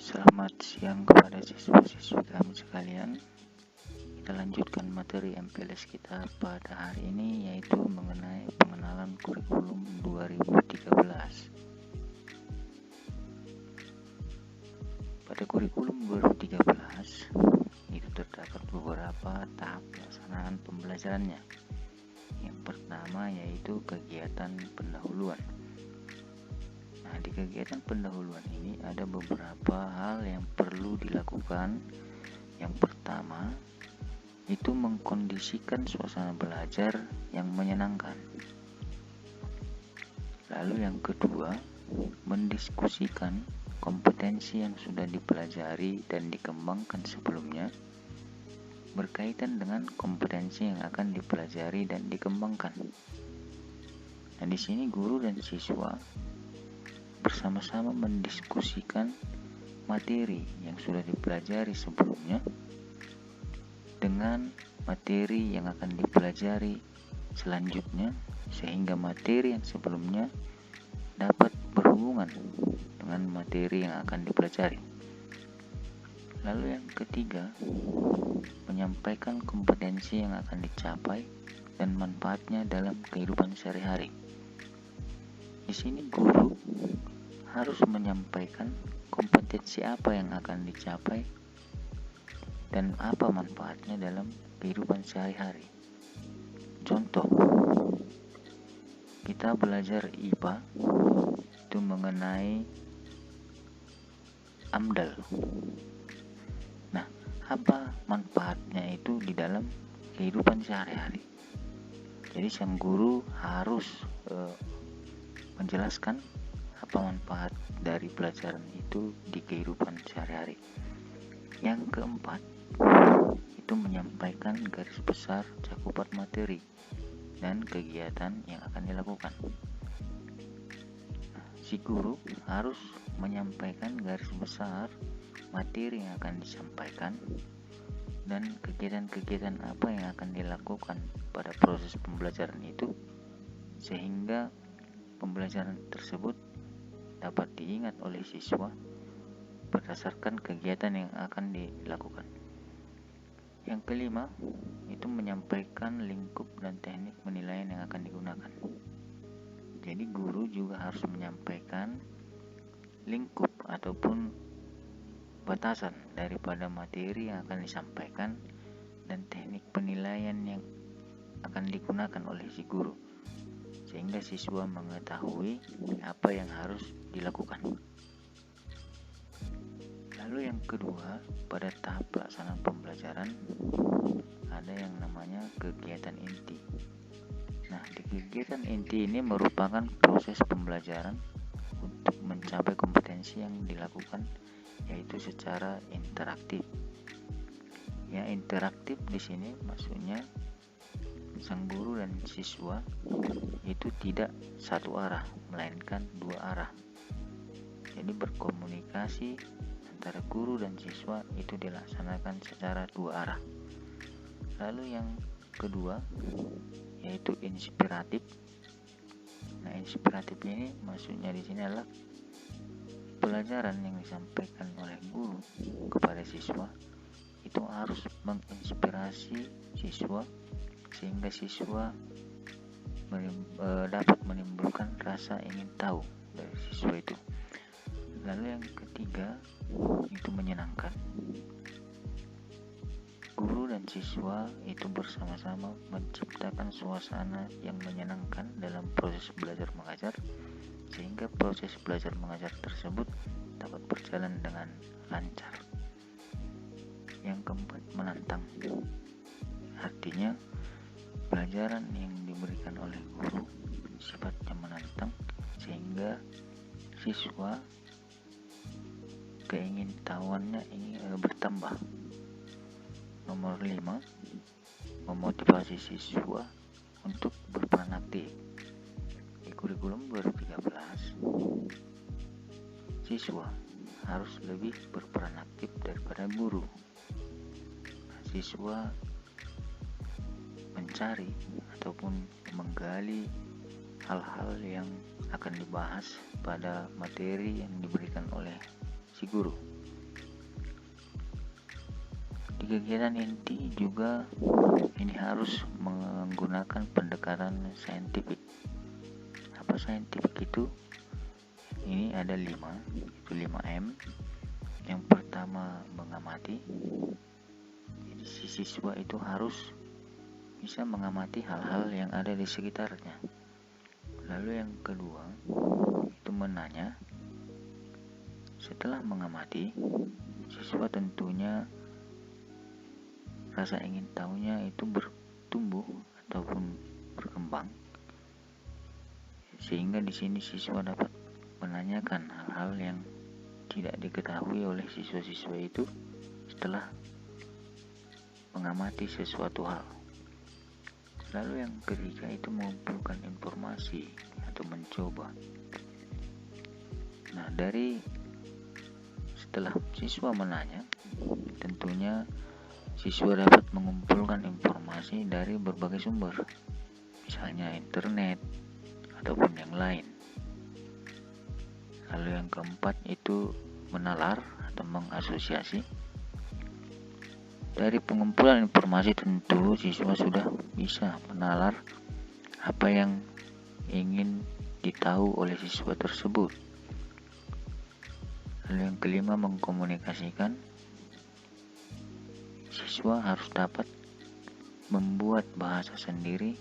Selamat siang kepada siswa-siswi kami sekalian. Kita lanjutkan materi MPLS kita pada hari ini, yaitu mengenai pengenalan kurikulum 2013. Pada kurikulum 2013 itu terdapat beberapa tahap pelaksanaan pembelajarannya. Yang pertama yaitu kegiatan pendahuluan. Nah, di kegiatan pendahuluan ini ada beberapa hal yang perlu dilakukan. Yang pertama, itu mengkondisikan suasana belajar yang menyenangkan. Lalu yang kedua, mendiskusikan kompetensi yang sudah dipelajari dan dikembangkan sebelumnya berkaitan dengan kompetensi yang akan dipelajari dan dikembangkan. Nah, di sini guru dan siswa bersama-sama mendiskusikan materi yang sudah dipelajari sebelumnya dengan materi yang akan dipelajari selanjutnya, sehingga materi yang sebelumnya dapat berhubungan dengan materi yang akan dipelajari. Lalu yang ketiga, menyampaikan kompetensi yang akan dicapai dan manfaatnya dalam kehidupan sehari-hari. Di sini guru harus menyampaikan kompetensi apa yang akan dicapai dan apa manfaatnya dalam kehidupan sehari-hari. Contoh, kita belajar IPA itu mengenai AMDAL. Nah, apa manfaatnya itu di dalam kehidupan sehari-hari? Jadi sang guru harus menjelaskan apa manfaat dari pelajaran itu di kehidupan sehari-hari. Yang keempat, itu menyampaikan garis besar cakupan materi dan kegiatan yang akan dilakukan. Si guru harus menyampaikan garis besar materi yang akan disampaikan dan kegiatan-kegiatan apa yang akan dilakukan pada proses pembelajaran itu, sehingga pembelajaran tersebut dapat diingat oleh siswa berdasarkan kegiatan yang akan dilakukan. Yang kelima, itu menyampaikan lingkup dan teknik penilaian yang akan digunakan. Jadi guru juga harus menyampaikan lingkup ataupun batasan daripada materi yang akan disampaikan dan teknik penilaian yang akan digunakan oleh si guru, sehingga siswa mengetahui apa yang harus dilakukan. Lalu yang kedua, pada tahap pelaksanaan pembelajaran ada yang namanya kegiatan inti. Nah, di kegiatan inti ini merupakan proses pembelajaran untuk mencapai kompetensi yang dilakukan, yaitu secara interaktif. Ya, interaktif di sini maksudnya sang guru dan siswa itu tidak satu arah, melainkan dua arah. Jadi berkomunikasi antara guru dan siswa itu dilaksanakan secara dua arah. Lalu yang kedua yaitu inspiratif. Nah, inspiratif ini maksudnya di sini adalah pelajaran yang disampaikan oleh guru kepada siswa itu harus menginspirasi siswa sehingga siswa dapat menimbulkan rasa ingin tahu dari siswa itu. Lalu yang ketiga itu menyenangkan. Guru dan siswa itu bersama-sama menciptakan suasana yang menyenangkan dalam proses belajar mengajar, sehingga proses belajar mengajar tersebut dapat berjalan dengan lancar. Yang keempat, menantang. Artinya pelajaran yang diberikan oleh guru sifatnya menantang, sehingga siswa keingintahuannya ini bertambah. Nomor 5, memotivasi siswa untuk berperan aktif. Di kurikulum 2013, siswa harus lebih berperan aktif daripada guru. Siswa mencari ataupun menggali hal-hal yang akan dibahas pada materi yang diberikan oleh si guru. kegiatan inti juga ini harus menggunakan pendekatan saintifik. Apa saintifik itu? Ini ada 5, itu 5M. Yang pertama, mengamati. Jadi si siswa itu harus bisa mengamati hal-hal yang ada di sekitarnya. Lalu yang kedua, itu menanya. Setelah mengamati, siswa tentunya rasa ingin tahunya itu bertumbuh ataupun berkembang, sehingga di sini siswa dapat menanyakan hal-hal yang tidak diketahui oleh siswa-siswa itu setelah mengamati sesuatu hal. Lalu yang ketiga itu mengumpulkan informasi atau mencoba. Nah, setelah siswa menanya, tentunya siswa dapat mengumpulkan informasi dari berbagai sumber, misalnya internet ataupun yang lain. Lalu yang keempat itu menalar atau mengasosiasi. Dari pengumpulan informasi tentu siswa sudah bisa menalar apa yang ingin ditahu oleh siswa tersebut. Lalu yang kelima, mengkomunikasikan. Siswa harus dapat membuat bahasa sendiri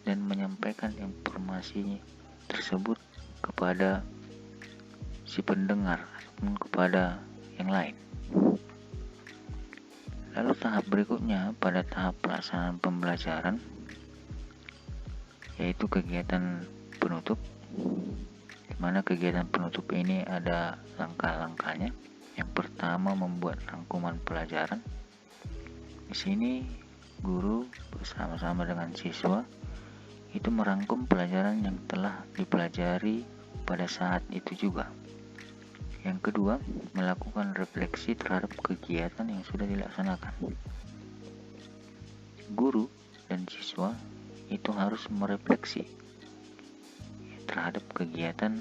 dan menyampaikan informasi tersebut kepada si pendengar ataupun kepada yang lain. Lalu tahap berikutnya pada tahap pelaksanaan pembelajaran, yaitu kegiatan penutup, di mana kegiatan penutup ini ada langkah-langkahnya. Yang pertama, membuat rangkuman pelajaran. Di sini guru bersama-sama dengan siswa itu merangkum pelajaran yang telah dipelajari pada saat itu juga. Yang kedua, melakukan refleksi terhadap kegiatan yang sudah dilaksanakan. Guru dan siswa itu harus merefleksi terhadap kegiatan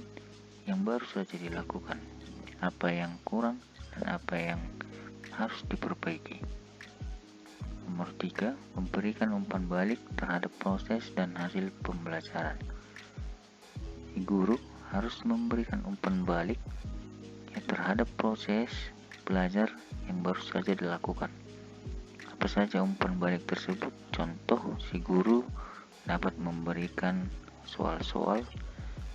yang baru saja dilakukan, apa yang kurang dan apa yang harus diperbaiki. Nomor 3, memberikan umpan balik terhadap proses dan hasil pembelajaran. Guru harus memberikan umpan balik terhadap proses belajar yang baru saja dilakukan. Apa saja umpan balik tersebut? Contoh, si guru dapat memberikan soal-soal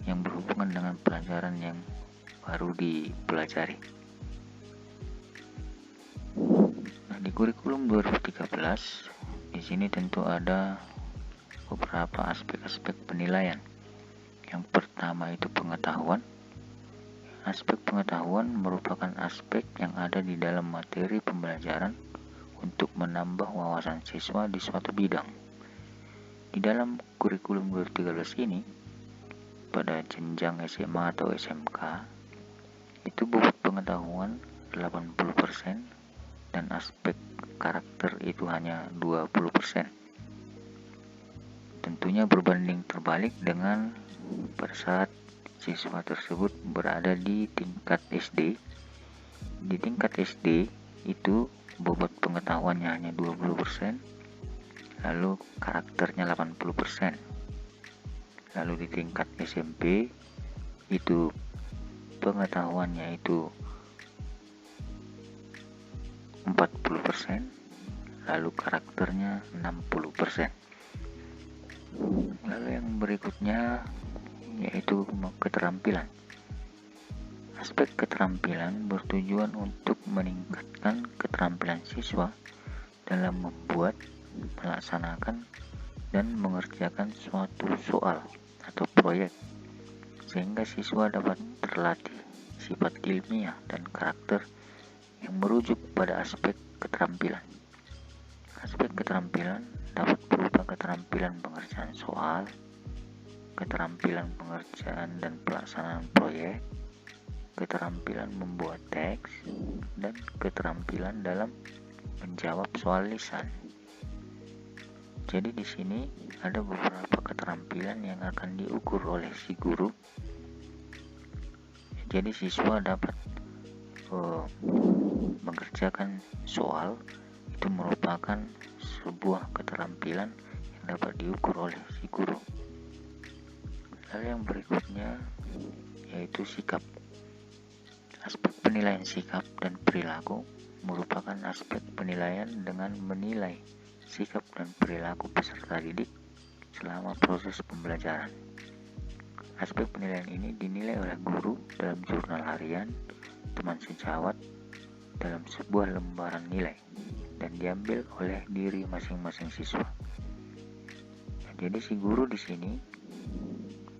yang berhubungan dengan pelajaran yang baru dipelajari. Nah, di kurikulum 2013, di sini tentu ada beberapa aspek-aspek penilaian. Yang pertama itu pengetahuan. Aspek pengetahuan merupakan aspek yang ada di dalam materi pembelajaran untuk menambah wawasan siswa di suatu bidang. Di dalam kurikulum 2013 ini, pada jenjang SMA atau SMK, itu bobot pengetahuan 80% dan aspek karakter itu hanya 20%. Tentunya berbanding terbalik dengan pada saat siswa tersebut berada di tingkat SD. Di tingkat SD itu bobot pengetahuannya hanya 20%, lalu karakternya 80%. Lalu di tingkat SMP itu pengetahuannya itu 40%, lalu karakternya 60%. Lalu yang berikutnya yaitu keterampilan. Aspek keterampilan bertujuan untuk meningkatkan keterampilan siswa dalam membuat, melaksanakan, dan mengerjakan suatu soal atau proyek, sehingga siswa dapat terlatih sifat ilmiah dan karakter yang merujuk pada aspek keterampilan. Aspek keterampilan dapat berupa keterampilan pengerjaan soal, keterampilan pengerjaan dan pelaksanaan proyek, keterampilan membuat teks, dan keterampilan dalam menjawab soal lisan. Jadi di sini ada beberapa keterampilan yang akan diukur oleh si guru. Jadi siswa dapat mengerjakan soal itu merupakan sebuah keterampilan yang dapat diukur oleh si guru. Lalu yang berikutnya yaitu sikap. Aspek penilaian sikap dan perilaku merupakan aspek penilaian dengan menilai sikap dan perilaku peserta didik selama proses pembelajaran. Aspek penilaian ini dinilai oleh guru dalam jurnal harian, teman sejawat, dalam sebuah lembaran nilai, dan diambil oleh diri masing-masing siswa. Jadi si guru di sini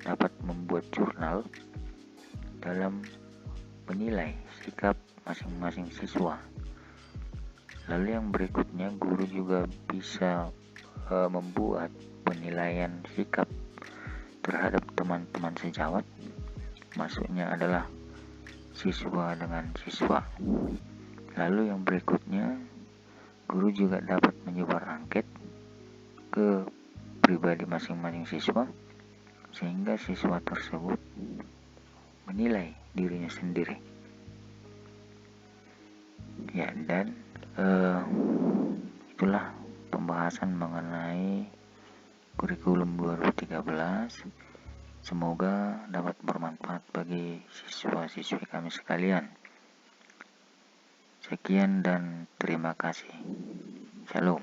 dapat membuat jurnal dalam menilai sikap masing-masing siswa. Lalu yang berikutnya, guru juga bisa membuat penilaian sikap terhadap teman-teman sejawat, maksudnya adalah siswa dengan siswa. Lalu yang berikutnya, guru juga dapat menyebar angket ke pribadi masing-masing siswa, sehingga siswa tersebut menilai dirinya sendiri. Ya, dan itulah pembahasan mengenai kurikulum 2013. Semoga dapat bermanfaat bagi siswa-siswi kami sekalian. Sekian dan terima kasih. Shalom.